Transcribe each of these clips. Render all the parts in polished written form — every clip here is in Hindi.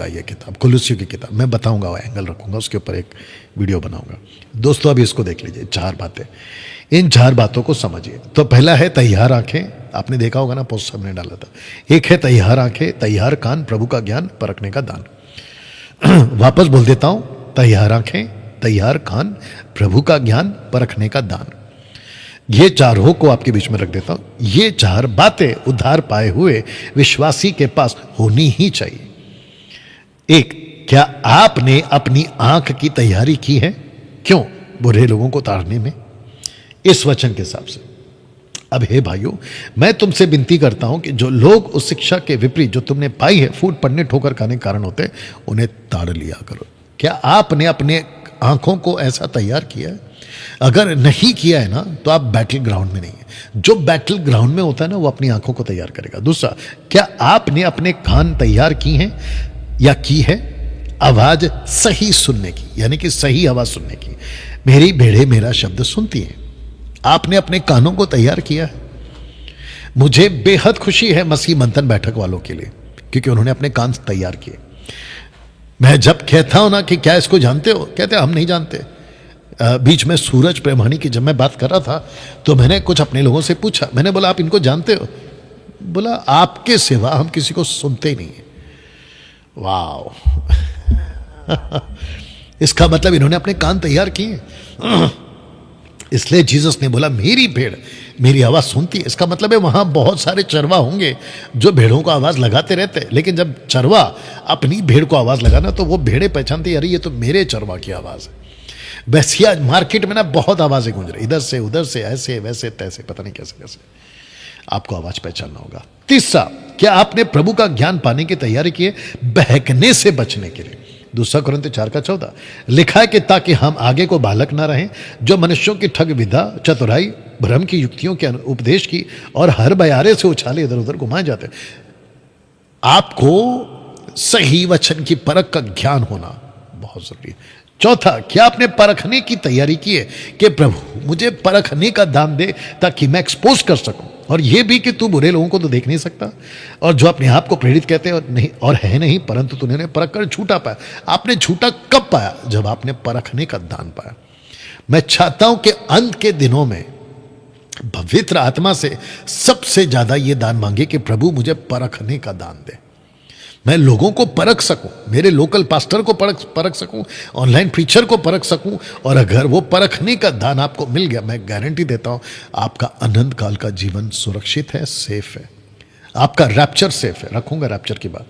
ये किताब कुलुस्सियों की किताब मैं बताऊंगा, एंगल रखूंगा, उसके ऊपर एक वीडियो बनाऊंगा। दोस्तों अभी इसको देख लीजिए, 4 बातें, इन 4 बातों को समझिए। तो पहला है तैयार आंखें, आपने देखा होगा ना, पोस्ट हमने डाला था। एक है तैयार आंखें, तैयार कान, प्रभु का ज्ञान परखने का दान। वापस बोल देता हूं, तैयार आंखें, तैयार कान, प्रभु का ज्ञान परखने का दान। ये चारों को आपके बीच में रख देता हूं। ये 4 बातें उद्धार पाए हुए विश्वासी के पास होनी ही चाहिए। एक, क्या आपने अपनी आंख की तैयारी की है? क्यों? बुरे लोगों को ताड़ने में, इस वचन के हिसाब से। अब हे भाइयों, मैं तुमसे विनती करता हूं कि जो लोग उस शिक्षा के विपरीत जो तुमने पाई है, फूट पड़ने ठोकर खाने के कारण होते, उन्हें ताड़ लिया करो। क्या आपने अपने आंखों को ऐसा तैयार किया है? अगर नहीं किया है ना, तो आप बैटल ग्राउंड में नहीं है। जो बैटल ग्राउंड में होता है ना, वो अपनी आंखों को तैयार करेगा। दूसरा, क्या आपने अपने कान तैयार की हैं या की है आवाज सही सुनने की, यानी कि सही आवाज सुनने की? मेरी भेड़ें मेरा शब्द सुनती हैं। आपने अपने कानों को तैयार किया है? मुझे बेहद खुशी है मसीह मंथन बैठक वालों के लिए, क्योंकि उन्होंने अपने कान तैयार किए। मैं जब कहता हूं ना कि क्या इसको जानते हो, कहते हम नहीं जानते। बीच में सूरज प्रेमानी की जब मैं बात कर रहा था, तो मैंने कुछ अपने लोगों से पूछा, मैंने बोला आप इनको जानते हो? बोला आपके सिवा हम किसी को सुनते ही नहीं है। वाह इसका मतलब इन्होंने अपने कान तैयार किए। इसलिए जीसस ने बोला मेरी भेड़ मेरी आवाज सुनती है। इसका मतलब है वहां बहुत सारे चरवा होंगे जो भेड़ों को आवाज लगाते रहते, लेकिन जब चरवा अपनी भेड़ को आवाज लगाना, तो वो भेड़ें पहचानती, अरे ये तो मेरे चरवा की आवाज है। वैसे आज मार्केट में ना बहुत आवाजें गूंज रही, इधर से उधर से, ऐसे वैसे तैसे, पता नहीं कैसे कैसे। आपको आवाज पहचानना होगा। तीसरा, क्या आपने प्रभु का ज्ञान पाने की तैयारी की है बहकने से बचने के लिए? 2 कुरिन्थियों 4:14 लिखा है कि ताकि हम आगे को बालक ना रहें, जो मनुष्यों की ठग विधा, चतुराई, भ्रम की युक्तियों के उपदेश की और हर बयारे से उछाले इधर उधर घुमाए जाते। आपको सही वचन की परख का ज्ञान होना बहुत जरूरी है। चौथा, क्या आपने परखने की तैयारी की है कि प्रभु मुझे परखने का दान दे ताकि मैं एक्सपोज कर सकूं, और यह भी कि तू बुरे लोगों को तो देख नहीं सकता, और जो अपने आप को प्रेरित कहते हैं और नहीं और है नहीं, परंतु तूने परख कर झूठा पाया। आपने झूठा कब पाया? जब आपने परखने का दान पाया। मैं चाहता हूं कि अंत के दिनों में पवित्र आत्मा से सबसे ज्यादा यह दान मांगे कि प्रभु मुझे परखने का दान दे, मैं लोगों को परख सकूं, मेरे लोकल पास्टर को परख सकूं, ऑनलाइन प्रीचर को परख सकूं। और अगर वो परखने का दान आपको मिल गया, मैं गारंटी देता हूं आपका अनंत काल का जीवन सुरक्षित है, सेफ है, आपका रैप्चर सेफ है। रखूंगा रैप्चर की बात।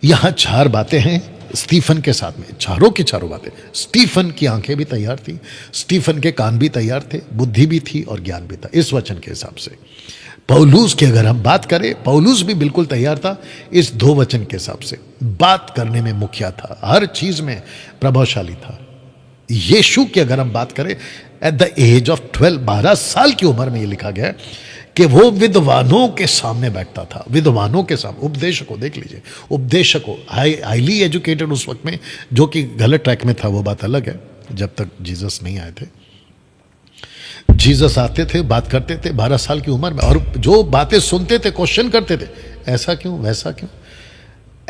यहां 4 बातें हैं स्टीफन के साथ में, चारों की चारों बातें। स्टीफन की आंखें भी तैयार थी, स्टीफन के कान भी तैयार थे, बुद्धि भी थी और ज्ञान भी था, इस वचन के हिसाब से। पौलुस की अगर हम बात करें, पौलुस भी बिल्कुल तैयार था इस 2 वचन के हिसाब से। बात करने में मुखिया था, हर चीज में प्रभावशाली था। यीशु की अगर हम बात करें, एट द एज ऑफ 12 साल की उम्र में यह लिखा गया कि वो विद्वानों के सामने बैठता था, विद्वानों के सामने, उपदेशकों, देख लीजिए, उपदेशकों, हाईली एजुकेटेड उस वक्त में, जो कि गलत ट्रैक में था, वो बात अलग है, जब तक जीसस नहीं आए थे। जीसस आते थे, बात करते थे 12 साल की उम्र में, और जो बातें सुनते थे क्वेश्चन करते थे, ऐसा क्यों वैसा क्यों।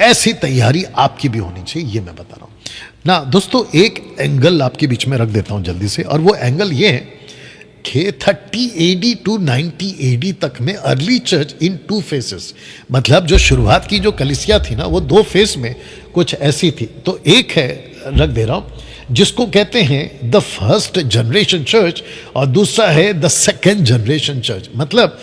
ऐसी तैयारी आपकी भी होनी चाहिए, ये मैं बता रहा हूं ना। दोस्तों एक एंगल आपके बीच में रख देता हूं जल्दी से, और वो एंगल ये है कि 30 AD टू 90 AD तक में अर्ली चर्च इन 2 फेसेस, मतलब जो शुरुआत की जो कलीसिया थी ना, वो 2 फेस में कुछ ऐसी थी। तो एक है, रख दे रहा हूं, जिसको कहते हैं द फर्स्ट जनरेशन चर्च, और दूसरा है द सेकेंड जनरेशन चर्च। मतलब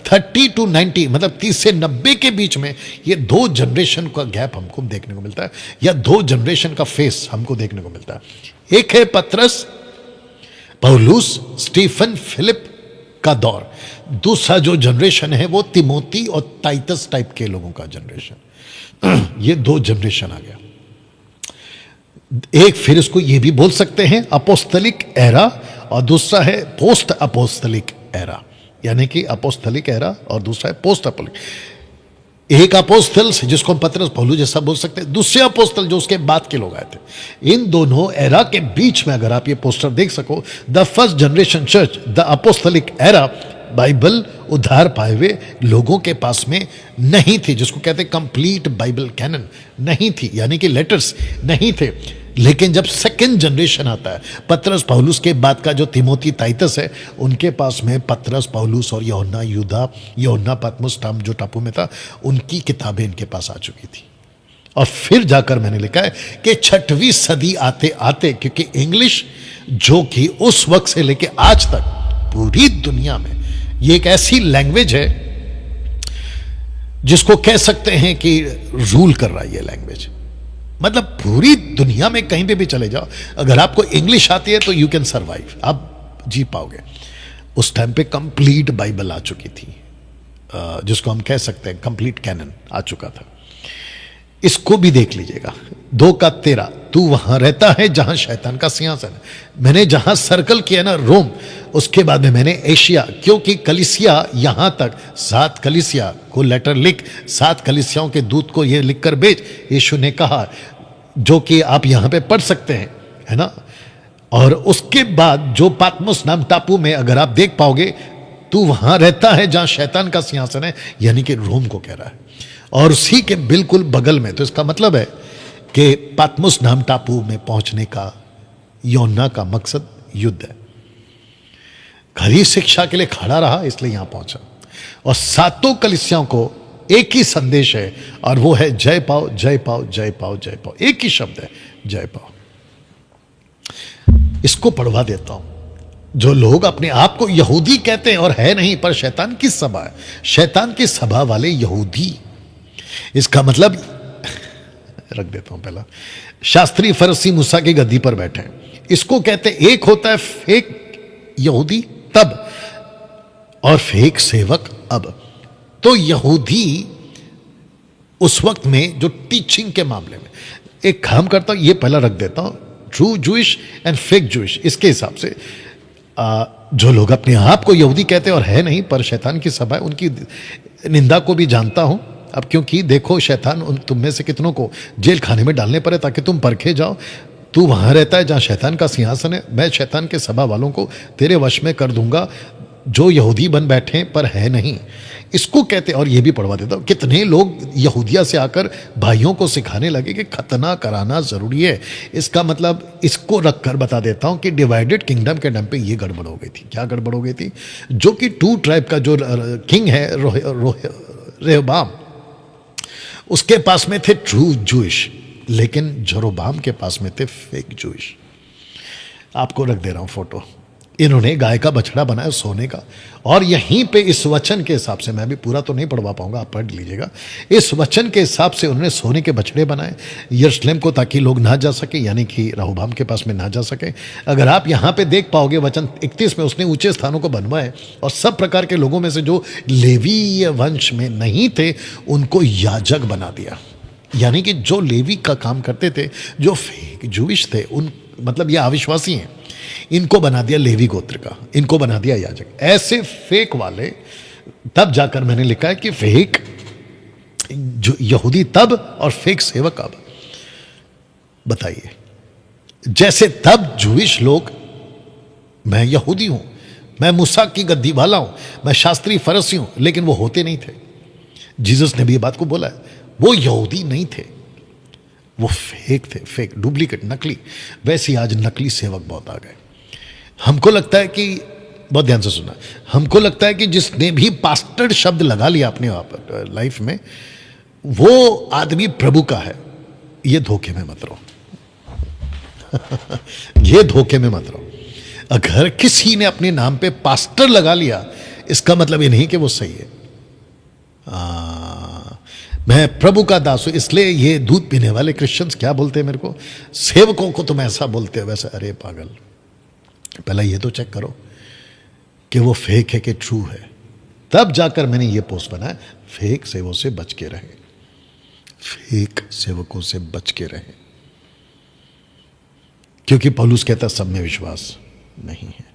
30 टू 90, मतलब 30 से 90 के बीच में ये 2 जनरेशन का गैप हमको देखने को मिलता है, या 2 जनरेशन का फेस हमको देखने को मिलता है। एक है पतरस, पौलुस, स्टीफन, फिलिप का दौर। दूसरा जो जनरेशन है वो तिमोती और टाइटस टाइप के लोगों का जनरेशन। ये 2 जनरेशन आ गया। एक फिर इसको ये भी बोल सकते हैं अपोस्तलिक एरा, और दूसरा है पोस्ट अपोस्तलिक एरा, यानी कि अपोस्तलिक एरा और दूसरा है पोस्ट अपोस्तलिक। एक अपोस्तल जिसको हम पतरस, पौलुस जैसा बोल सकते हैं, दूसरे अपोस्तल जो उसके बाद के लोग आए थे। इन दोनों एरा के बीच में अगर आप ये पोस्टर देख सको, the first generation church, the apostolic era, Bible उद्धार पाए हुए लोगों के पास में नहीं थी, जिसको कहते कंप्लीट बाइबल कैनन नहीं थी, यानी कि लेटर्स नहीं थे। लेकिन जब सेकंड जनरेशन आता है, पतरस पौलुस के बाद का जो तिमोथी टाइटस है, उनके पास में पतरस पौलुस और यूहन्ना यूदा, यूहन्ना पतमुस जो टापू में था, उनकी किताबें इनके पास आ चुकी थी। और फिर जाकर मैंने लिखा है कि 6वीं सदी आते आते, क्योंकि इंग्लिश जो कि उस वक्त से लेके आज तक पूरी दुनिया में ये एक ऐसी लैंग्वेज है जिसको कह सकते हैं कि रूल कर रहा है ये लैंग्वेज। मतलब पूरी दुनिया में कहीं पे भी चले जाओ, अगर आपको इंग्लिश आती है तो यू कैन सर्वाइव, आप जी पाओगे। उस टाइम पे कंप्लीट बाइबल आ चुकी थी, जिसको हम कह सकते हैं कंप्लीट कैनन आ चुका था। इसको भी देख लीजिएगा, 2:13, तू वहां रहता है जहां शैतान का सिंहासन है। मैंने जहां सर्कल किया ना रोम, उसके बाद में मैंने एशिया, क्योंकि कलीसिया यहां तक 7 कलीसिया को लेटर लिख, 7 कलीसियाओं के दूत को यह लिखकर भेज, यीशु ने कहा, जो कि आप यहां पे पढ़ सकते हैं, है ना। और उसके बाद जो पातमुस नाम टापू में अगर आप देख पाओगे, तू वहां रहता है जहां शैतान का सिंहासन है, यानी कि रोम को कह रहा है। और उसी के बिल्कुल बगल में, तो इसका मतलब है कि पातमुस नाम टापू में पहुंचने का यूहन्ना का मकसद युद्ध है। खरी शिक्षा के लिए खड़ा रहा, इसलिए यहां पहुंचा। और 7 कलीसियाओं को एक ही संदेश है, और वो है जय पाओ, जय पाओ, जय पाओ, जय पाओ। एक ही शब्द है, जय पाओ। इसको पढ़वा देता हूं। जो लोग अपने आप को यहूदी कहते हैं और है नहीं, पर शैतान की सभा है, शैतान की सभा वाले यहूदी, इसका मतलब रख देता हूं पहला, शास्त्री फरसी मूसा की गद्दी पर बैठे हैं, इसको कहते हैं। एक होता है फेक यहूदी तब, और फेक सेवक अब। तो यहूदी उस वक्त में जो टीचिंग के मामले में, एक काम करता हूं, ये पहला रख देता हूं, true Jewish and fake Jewish. इसके हिसाब से जो लोग अपने आप को यहूदी कहते हैं और है नहीं, पर शैतान की सभा है, उनकी निंदा को भी जानता हूं। अब क्योंकि देखो, शैतान तुम में से कितनों को जेल खाने में डालने पड़े ताकि तुम परखे जाओ। तू वहां रहता है जहां शैतान का सिंहासन है, मैं शैतान के सभा वालों को तेरे वश में कर दूंगा, जो यहूदी बन बैठे पर है नहीं, इसको कहते। और ये भी पढ़वा देता हूं, कितने लोग यहूदिया से आकर भाइयों को सिखाने लगे कि खतना कराना जरूरी है। इसका मतलब इसको रखकर बता देता हूं कि डिवाइडेड किंगडम के टाइम पे ये गड़बड़ हो गई थी। क्या गड़बड़ हो गई थी? जो कि 2 ट्राइब का जो किंग है रेहोबाम, उसके पास में थे ट्रू जूइश, लेकिन जेरोबाम के पास में थे फेक जूइश। आपको रख दे रहा हूं फोटो। इन्होंने गाय का बछड़ा बनाया सोने का, और यहीं पे इस वचन के हिसाब से, मैं भी पूरा तो नहीं पढ़वा पाऊंगा, आप पढ़ लीजिएगा। इस वचन के हिसाब से उन्होंने सोने के बछड़े बनाए यरूशलेम को, ताकि लोग ना जा सके, यानी कि रेहोबाम के पास में ना जा सके। अगर आप यहाँ पे देख पाओगे वचन 31 में, उसने ऊंचे स्थानों को बनवाए, और सब प्रकार के लोगों में से जो लेवीय वंश में नहीं थे उनको याजक बना दिया। यानी कि जो लेवी का काम करते थे, जो फेक जूइश थे, उन मतलब ये अविश्वासी हैं, इनको बना दिया लेवी गोत्र का, इनको बना दिया याजक। ऐसे फेक वाले, तब जाकर मैंने लिखा है कि फेक जो यहूदी तब और फेक सेवक अब। बताइए, जैसे तब जूइश लोग, मैं यहूदी हूं, मैं मूसा की गद्दी वाला हूं, मैं शास्त्री फरसी हूं, लेकिन वो होते नहीं थे। जीसस ने भी ये बात को बोला है, वो यहूदी नहीं थे, वो फेक थे, फेक, डुप्लीकेट, नकली। वैसे ही आज नकली सेवक बहुत आ गए। हमको लगता है कि, बहुत ध्यान से सुना, हमको लगता है कि जिसने भी पास्टर शब्द लगा लिया अपने लाइफ में, वो आदमी प्रभु का है। ये धोखे में मत रहो। ये धोखे में मत रहो। अगर किसी ने अपने नाम पे पास्टर लगा लिया, इसका मतलब ये नहीं कि वो सही है। मैं प्रभु का दास हूं, इसलिए ये दूध पीने वाले क्रिश्चियंस क्या बोलते हैं मेरे को, सेवकों को तुम ऐसा बोलते हो वैसा। अरे पागल, पहला ये तो चेक करो कि वो फेक है कि ट्रू है, तब जाकर मैंने ये पोस्ट बनाया, फेक सेवकों से बच के रहे, फेक सेवकों से बच के रहे, क्योंकि पौलुस कहता सब में विश्वास नहीं है।